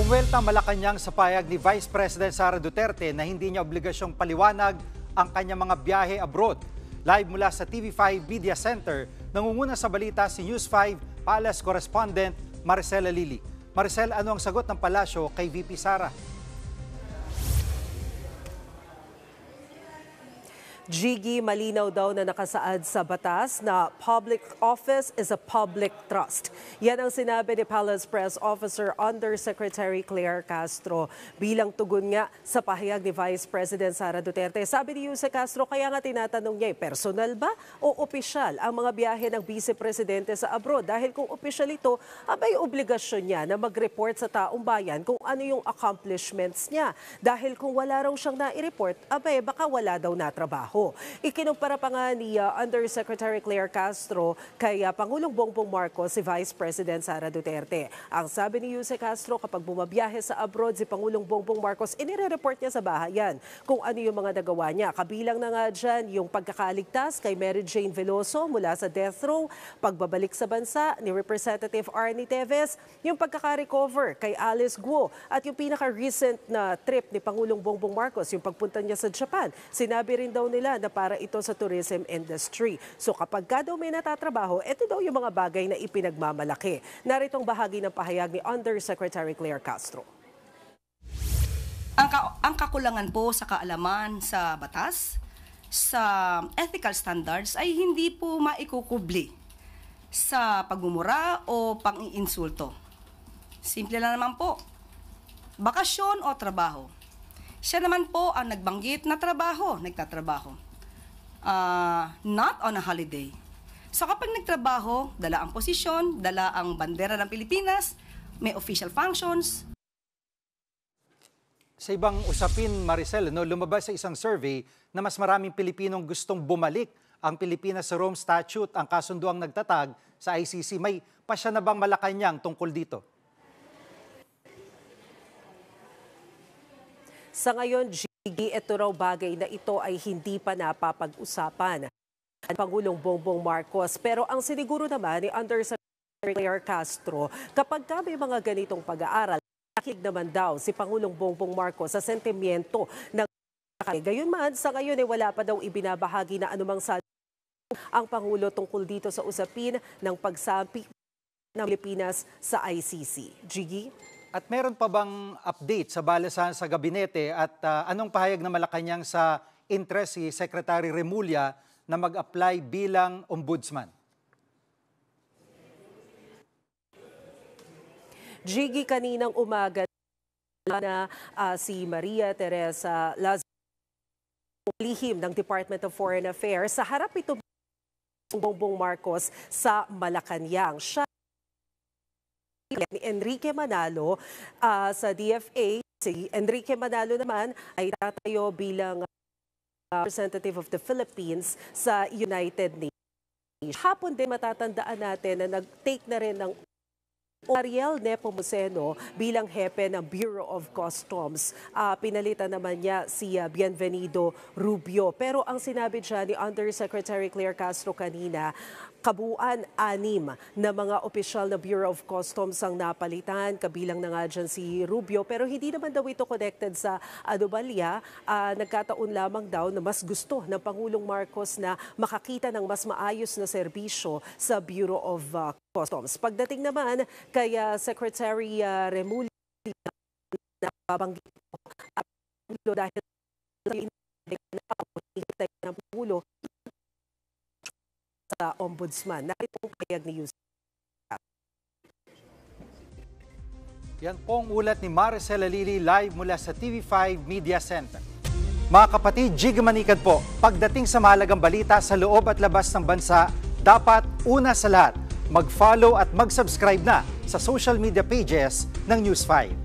Bumuelta ang Malacanang sa payag ni Vice President Sara Duterte na hindi niya obligasyong paliwanag ang kanyang mga biyahe abroad. Live mula sa TV5 Media Center, nangunguna sa balita si News 5 Palace Correspondent Maricel Alili. Maricel, ano ang sagot ng palasyo kay VP Sara? Jiggy, malinaw daw na nakasaad sa batas na public office is a public trust. Yan ang sinabi ni Palace Press Officer Undersecretary Claire Castro bilang tugon nga sa pahayag ni Vice President Sara Duterte. Sabi ni Jose Castro, kaya nga tinatanong niya, personal ba o opisyal ang mga biyahe ng Vice Presidente sa abroad? Dahil kung opisyal ito, abay obligasyon niya na mag-report sa taong bayan kung ano yung accomplishments niya. Dahil kung wala raw siyang nai-report, abay baka wala daw na trabaho. Ikinumpara pa nga ni Undersecretary Claire Castro kay Pangulong Bongbong Marcos si Vice President Sara Duterte. Ang sabi ni Jose Castro, kapag bumabiyahe sa abroad si Pangulong Bongbong Marcos, inire-report niya sa bahayan kung ano yung mga nagawa niya. Kabilang na nga dyan yung pagkakaligtas kay Mary Jane Veloso mula sa death row, pagbabalik sa bansa ni Representative Arnie Teves, yung pagkaka-recover kay Alice Guo at yung pinaka-recent na trip ni Pangulong Bongbong Marcos, yung pagpunta niya sa Japan. Sinabi rin daw nila na para ito sa tourism industry. So kapag ka daw may natatrabaho, ito daw yung mga bagay na ipinagmamalaki. Naritong bahagi ng pahayag ni Undersecretary Claire Castro. Ang kakulangan po sa kaalaman sa batas, sa ethical standards ay hindi po maikukubli sa pagmumura o pang-iinsulto. Simple lang naman po. Bakasyon o trabaho. Siya naman po ang nagbanggit na nagtatrabaho. Not on a holiday. So kapag nagtrabaho, dala ang posisyon, dala ang bandera ng Pilipinas, may official functions. Sa ibang usapin, Maricel, lumabas sa isang survey na mas maraming Pilipinong gustong bumalik ang Pilipinas sa Rome Statute, ang kasunduang nagtatag sa ICC. May pasya na bang Malacanang tungkol dito? Sa ngayon, Gigi, ito raw bagay na ito ay hindi pa napapag-usapan ng Pangulong Bongbong Marcos. Pero ang siniguro naman ni Undersecretary Claire Castro, kapag may mga ganitong pag-aaral, nakikinig naman daw si Pangulong Bongbong Marcos sa sentimiento ng gayon man, sa ngayon ay wala pa daw ibinabahagi na anumang ang Pangulo tungkol dito sa usapin ng pagsampi ng Pilipinas sa ICC. Gigi? At meron pa bang update sa balasahan sa gabinete at anong pahayag na Malacanang sa interest si Secretary Remulla na mag-apply bilang ombudsman? Gigi, kaninang umaga na si Maria Teresa Lazaro, lihim ng Department of Foreign Affairs, sa harap ito Bongbong Marcos sa Malacanang. Siya ni Enrique Manalo sa DFA. Si Enrique Manalo naman ay tatayo bilang representative of the Philippines sa United Nations. Hapon din matatandaan natin na nag-take na rin ng Ariel Nepomuceno bilang hepe ng Bureau of Customs. Pinalitan naman niya si Bienvenido Rubio. Pero ang sinabi dyan ni Undersecretary Claire Castro kanina, kabuuan 6 na mga opisyal na Bureau of Customs ang napalitan. Kabilang na nga dyan si Rubio. Pero hindi naman daw ito connected sa anomalya. Nagkataon lamang daw na mas gusto ng Pangulong Marcos na makakita ng mas maayos na serbisyo sa Bureau of Customs. Pagdating naman kay Secretary Remulla, nababanggit po dahil ng Pangulo sa Ombudsman. Narito ang pahayag ni Yusuf. Yan pong ulat ni Maricel Alili live mula sa TV5 Media Center. Mga kapatid, Jig Manikad po, pagdating sa mahalagang balita sa loob at labas ng bansa, dapat una sa lahat, mag-follow at mag-subscribe na sa social media pages ng News 5.